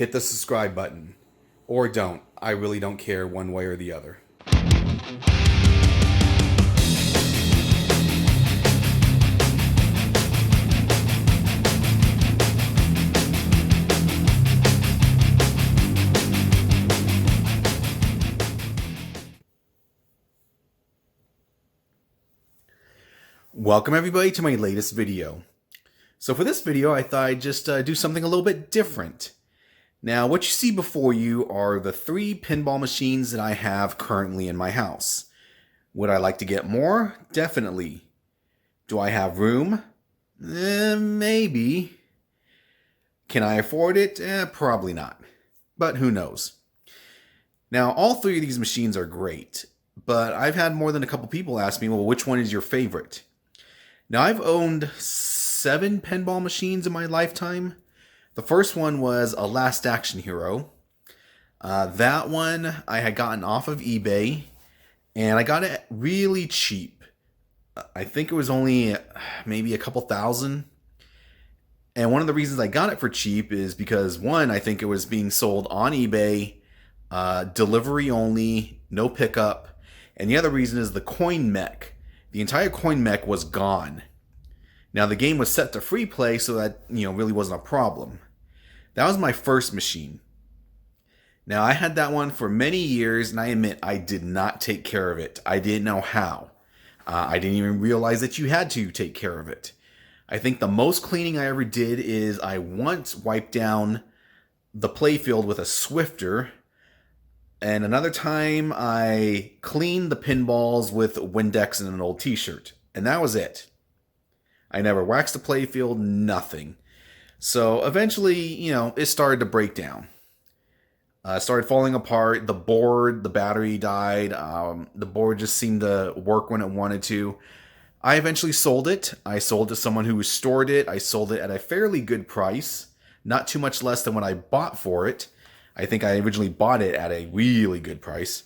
hit the subscribe button. Or don't. I really don't care one way or the other. Welcome everybody to my latest video. So for this video, I thought I'd just do something a little bit different. Now, what you see before you are the 3 pinball machines that I have currently in my house. Would I like to get more? Definitely. Do I have room? Maybe. Can I afford it? Probably not. But who knows? Now, all 3 of these machines are great, but I've had more than a couple people ask me, well, which one is your favorite? Now, I've owned 7 pinball machines in my lifetime. The first one was a Last Action Hero. That one I had gotten off of eBay, and I got it really cheap. I think it was only maybe a couple thousand. And one of the reasons I got it for cheap is because, one, I think it was being sold on eBay, delivery only, no pickup. And the other reason is the coin mech. The entire coin mech was gone. Now, the game was set to free play, so that, really wasn't a problem. That was my first machine. Now, I had that one for many years, and I admit I did not take care of it. I didn't know how. I didn't even realize that you had to take care of it. I think the most cleaning I ever did is I once wiped down the playfield with a Swifter, and another time I cleaned the pinballs with Windex and an old t-shirt. And that was it. I never waxed the playfield, nothing. So eventually, it started to break down. It started falling apart. The board, the battery died. The board just seemed to work when it wanted to. I eventually sold it. I sold to someone who stored it. I sold it at a fairly good price. Not too much less than what I bought for it. I think I originally bought it at a really good price.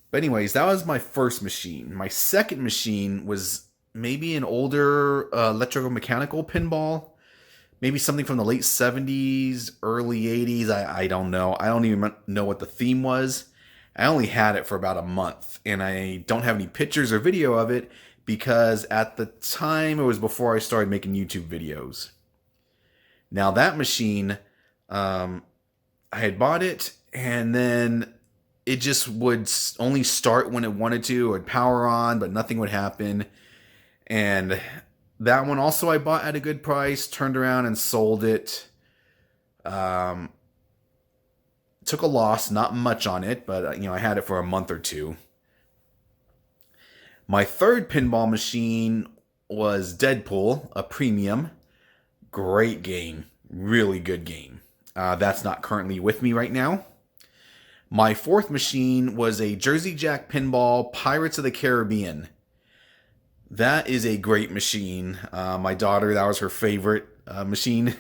But anyways, that was my first machine. My second machine was maybe an older electromechanical pinball. Maybe something from the late 70s, early 80s. I don't know. I don't even know what the theme was. I only had it for about a month. And I don't have any pictures or video of it because at the time it was before I started making YouTube videos. Now that machine... I had bought it, and then it just would only start when it wanted to. It would power on, but nothing would happen. And that one also I bought at a good price, turned around and sold it. Took a loss, not much on it, but I had it for a month or two. My third pinball machine was Deadpool, a premium. Great game, really good game. That's not currently with me right now. My fourth machine was a Jersey Jack Pinball Pirates of the Caribbean. That is a great machine. My daughter, that was her favorite machine.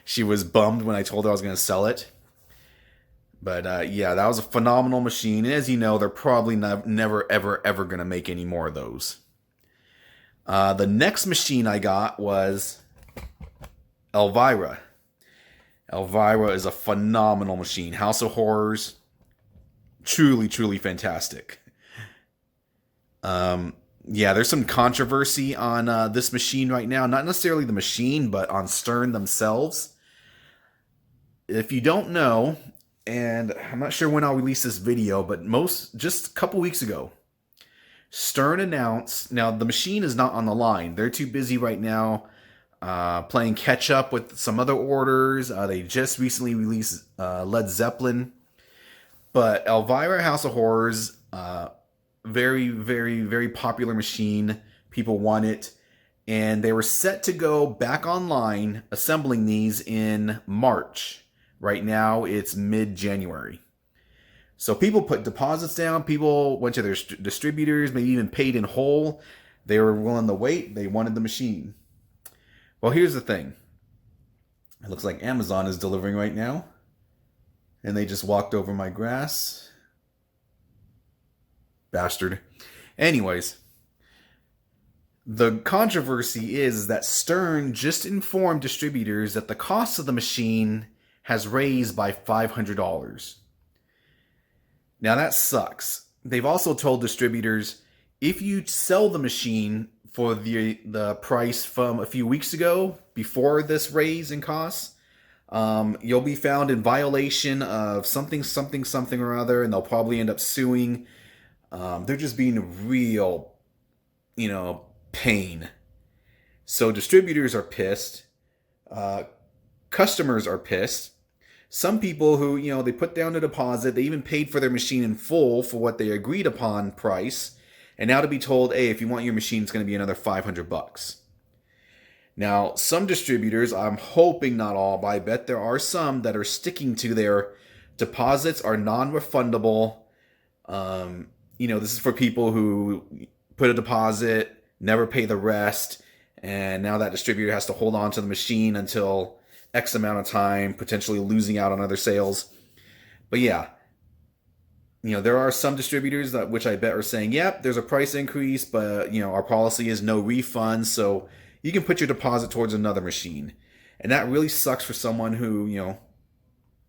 She was bummed when I told her I was going to sell it. But yeah, that was a phenomenal machine. And as you know, they're probably never, ever going to make any more of those. The next machine I got was Elvira. Elvira is a phenomenal machine. House of Horrors. Truly, truly fantastic. Yeah, there's some controversy on this machine right now. Not necessarily the machine, but on Stern themselves. If you don't know, and I'm not sure when I'll release this video, but just a couple weeks ago, Stern announced, now the machine is not on the line. They're too busy right now playing catch up with some other orders. They just recently released Led Zeppelin. But Elvira House of Horrors, very, very, very popular machine. People want it. And they were set to go back online assembling these in March. Right now, it's mid-January. So people put deposits down. People went to their distributors, maybe even paid in whole. They were willing to wait. They wanted the machine. Well, here's the thing. It looks like Amazon is delivering right now. And they just walked over my grass. Bastard. Anyways. The controversy is that Stern just informed distributors that the cost of the machine has raised by $500. Now that sucks. They've also told distributors, if you sell the machine for the price from a few weeks ago, before this raise in costs, you'll be found in violation of something or other, and they'll probably end up suing. They're just being real, pain. So distributors are pissed. Customers are pissed. Some people who, they put down a deposit, they even paid for their machine in full for what they agreed upon price, and now to be told, hey, if you want your machine, it's going to be another $500. Now, some distributors, I'm hoping not all, but I bet there are some that are sticking to their deposits are non-refundable. This is for people who put a deposit, never pay the rest, and now that distributor has to hold on to the machine until X amount of time, potentially losing out on other sales. But yeah, there are some distributors that, which I bet are saying, yep, there's a price increase, but our policy is no refunds, so you can put your deposit towards another machine. And that really sucks for someone who,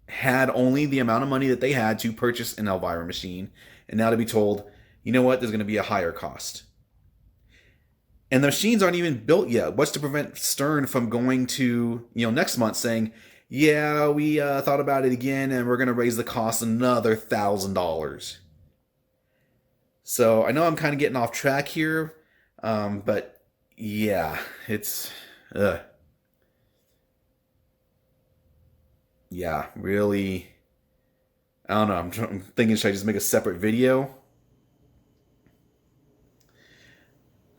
had only the amount of money that they had to purchase an Elvira machine, and now to be told, you know what, there's going to be a higher cost. And the machines aren't even built yet. What's to prevent Stern from going to, next month saying, yeah, we thought about it again and we're going to raise the cost another $1,000. So I know I'm kind of getting off track here, but yeah, it's, yeah, really, I don't know. I'm thinking, should I just make a separate video?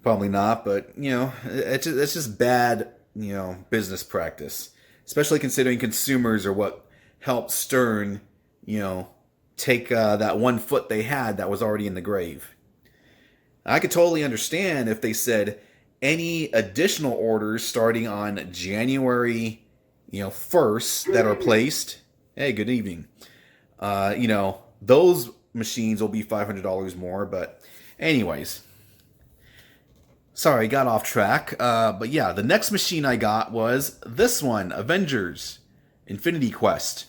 Probably not, but, it's just bad, business practice. Especially considering consumers are what helped Stern, take that 1 foot they had that was already in the grave. I could totally understand if they said any additional orders starting on January, 1st that are placed. Hey, good evening. Those machines will be $500 more, but anyways. Sorry, got off track. But yeah, the next machine I got was this one, Avengers Infinity Quest.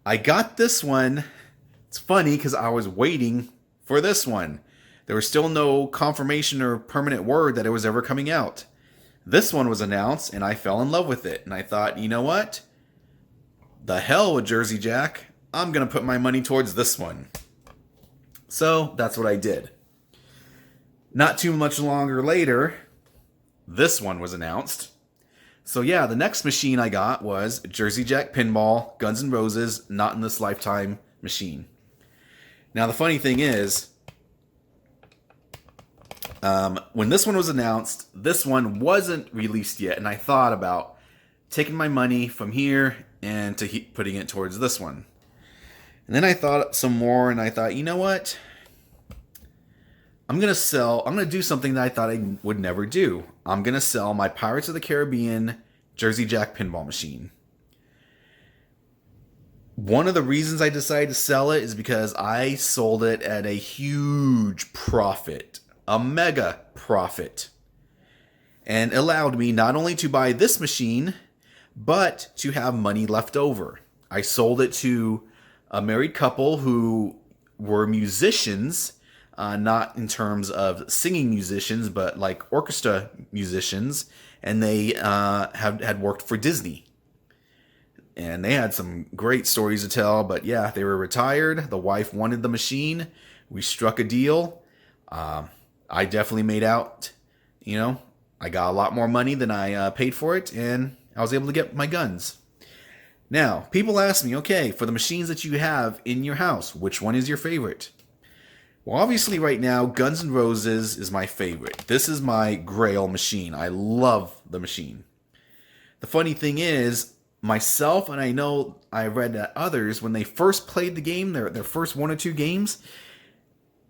I got this one. It's funny because I was waiting for this one. There was still no confirmation or permanent word that it was ever coming out. This one was announced, and I fell in love with it. And I thought, you know what? The hell with Jersey Jack. I'm going to put my money towards this one. So that's what I did. Not too much longer later, this one was announced. So yeah, the next machine I got was Jersey Jack Pinball, Guns N' Roses, Not in This Lifetime machine. Now the funny thing is, when this one was announced, this one wasn't released yet, and I thought about taking my money from here and putting it towards this one. And then I thought some more, and I thought, you know what? I'm going to do something that I thought I would never do. I'm going to sell my Pirates of the Caribbean Jersey Jack pinball machine. One of the reasons I decided to sell it is because I sold it at a huge profit, a mega profit, and allowed me not only to buy this machine, but to have money left over. I sold it to a married couple who were musicians. Not in terms of singing musicians, but like orchestra musicians, and they had worked for Disney. And they had some great stories to tell, but yeah, they were retired. The wife wanted the machine. We struck a deal. I definitely made out, I got a lot more money than I paid for it, and I was able to get my guns. Now, people ask me, okay, for the machines that you have in your house, which one is your favorite? Well, obviously right now, Guns N' Roses is my favorite. This is my grail machine. I love the machine. The funny thing is, myself, and I know I read that others, when they first played the game, their first 1 or 2 games,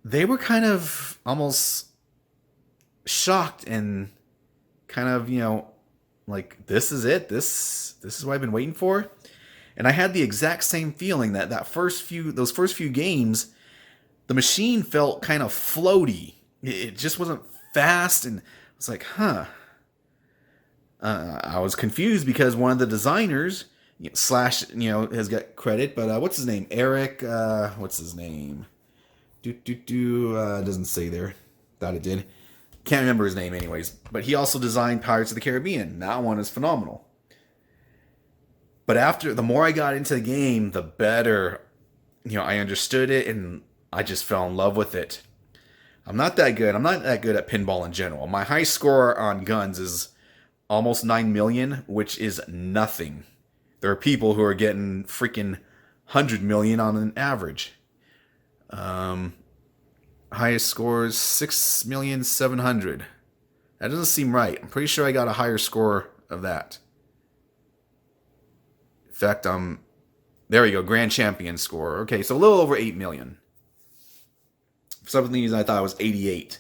they were kind of almost shocked and kind of, like, this is it? This is what I've been waiting for? And I had the exact same feeling that those first few games, the machine felt kind of floaty. It just wasn't fast, and I was like, I was confused because one of the designers Slash, has got credit, but what's his name? Eric, what's his name? Doesn't say there. Thought it did. Can't remember his name anyways. But he also designed Pirates of the Caribbean. That one is phenomenal. But the more I got into the game, the better, I understood it and I just fell in love with it. I'm not that good. I'm not that good at pinball in general. My high score on guns is almost 9 million, which is nothing. There are people who are getting freaking 100 million on an average. Highest score is 6,700,000. That doesn't seem right. I'm pretty sure I got a higher score of that. In fact, there we go, grand champion score. Okay, so a little over 8 million. For some reason, I thought it was 88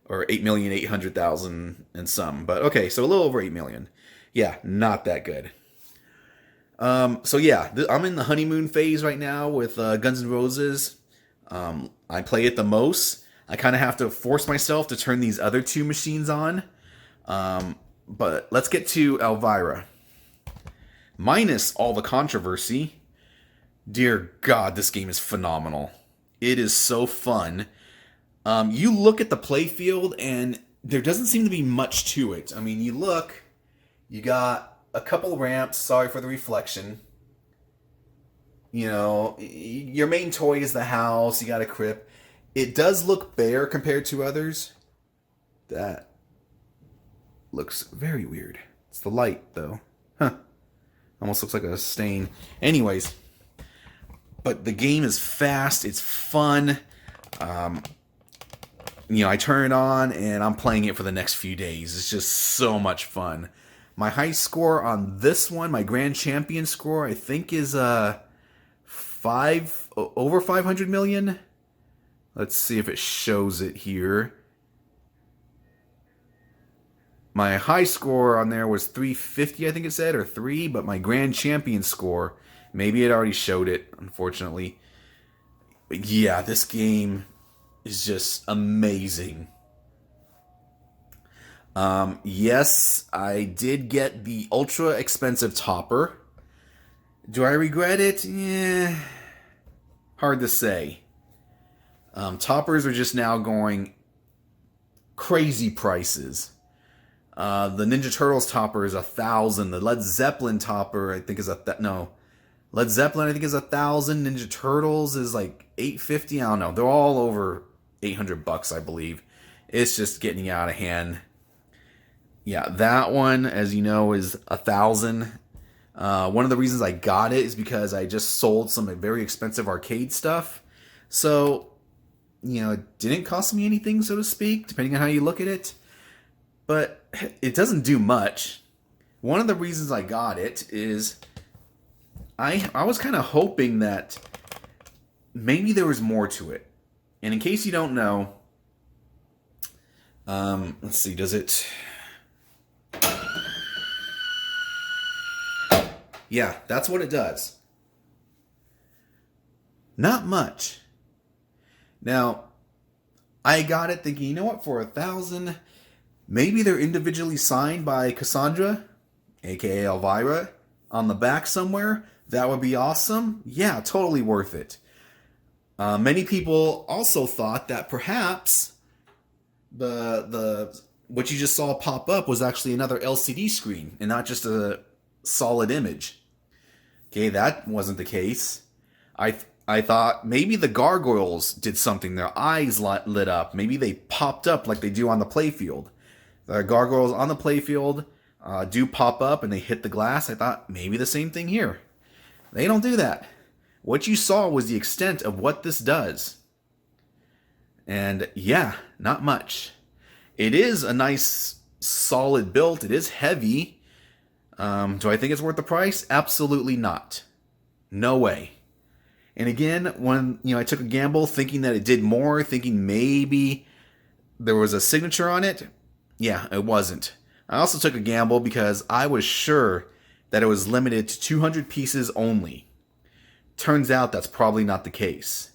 or 8,800,000 and some. But okay, so a little over 8 million. Yeah, not that good. So yeah, I'm in the honeymoon phase right now with Guns N' Roses. I play it the most. I kind of have to force myself to turn these other two machines on. But let's get to Elvira. Minus all the controversy, dear God, this game is phenomenal. It is so fun. You look at the playfield and there doesn't seem to be much to it. I mean, you got a couple ramps, sorry for the reflection. Your main toy is the house, you got a crypt. It does look bare compared to others. That looks very weird. It's the light, though. Huh. Almost looks like a stain. Anyways, but the game is fast, it's fun. I turn it on and I'm playing it for the next few days. It's just so much fun. My high score on this one, my grand champion score, I think is over 500 million. Let's see if it shows it here. My high score on there was 350, I think it said, or 3, but my grand champion score, maybe it already showed it, unfortunately. But yeah, this game is just amazing. Yes, I did get the ultra expensive topper. Do I regret it? Yeah, hard to say. Toppers are just now going crazy prices. The Ninja Turtles topper is 1,000. The Led Zeppelin topper, I think, is Led Zeppelin, I think, is 1,000. Ninja Turtles is like 850. I don't know. They're all over $800, I believe. It's just getting out of hand. Yeah, that one, as you know, is 1,000. One of the reasons I got it is because I just sold some very expensive arcade stuff. So, it didn't cost me anything, so to speak, depending on how you look at it. But it doesn't do much. One of the reasons I got it is I was kind of hoping that maybe there was more to it. And in case you don't know, let's see, does it... Yeah, that's what it does. Not much. Now, I got it thinking, for 1,000, maybe they're individually signed by Cassandra, aka Elvira, on the back somewhere. That would be awesome. Yeah, totally worth it. Many people also thought that perhaps the what you just saw pop up was actually another LCD screen and not just a solid image. Okay, that wasn't the case. I thought maybe the gargoyles did something. Their eyes lit up. Maybe they popped up like they do on the playfield. The gargoyles on the playfield do pop up and they hit the glass. I thought maybe the same thing here. They don't do that. What you saw was the extent of what this does. And yeah, not much. It is a nice, solid build. It is heavy. Do I think it's worth the price? Absolutely not. No way. And again, when I took a gamble thinking that it did more, thinking maybe there was a signature on it, yeah, it wasn't. I also took a gamble because I was sure that it was limited to 200 pieces only. Turns out that's probably not the case.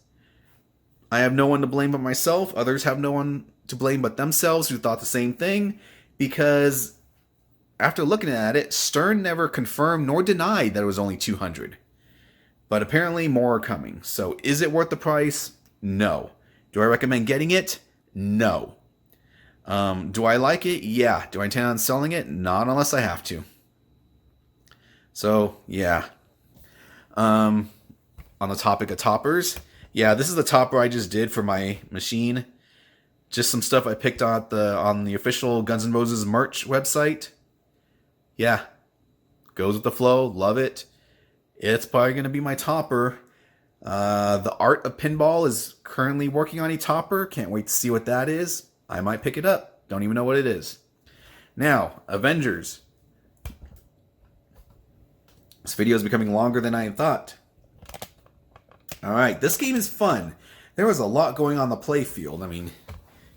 I have no one to blame but myself. Others have no one to blame but themselves who thought the same thing, because after looking at it, Stern never confirmed nor denied that it was only 200. But apparently more are coming. So is it worth the price? No. Do I recommend getting it? No. Do I like it? Yeah. Do I intend on selling it? Not unless I have to. So, yeah. On the topic of toppers, yeah, this is the topper I just did for my machine. Just some stuff I picked on the official Guns N' Roses merch website. Yeah. Goes with the flow. Love it. It's probably going to be my topper. The Art of Pinball is currently working on a topper. Can't wait to see what that is. I might pick it up. Don't even know what it is. Now, Avengers. This video is becoming longer than I had thought. Alright, this game is fun. There was a lot going on the play field. I mean,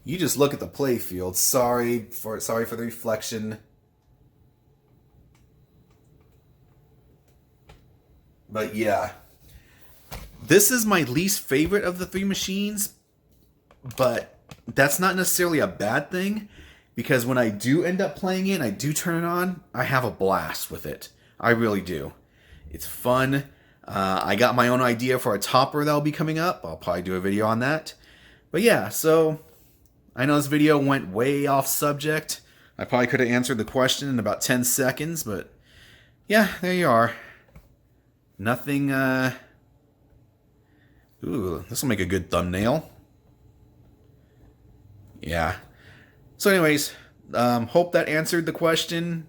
you just look at the play field. Sorry for the reflection. But yeah. This is my least favorite of the three machines, but that's not necessarily a bad thing, because when I do end up playing it, I do turn it on, I have a blast with it. I really do. It's fun. I got my own idea for a topper that will be coming up. I'll probably do a video on that. But yeah, so I know this video went way off subject. I probably could have answered the question in about 10 seconds, but yeah, there you are. Nothing, ooh, this will make a good thumbnail. Yeah. So anyways, hope that answered the question,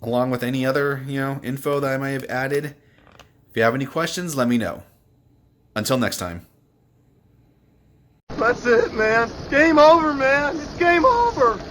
along with any other, info that I might have added. If you have any questions, let me know. Until next time. That's it, man. Game over, man. It's game over.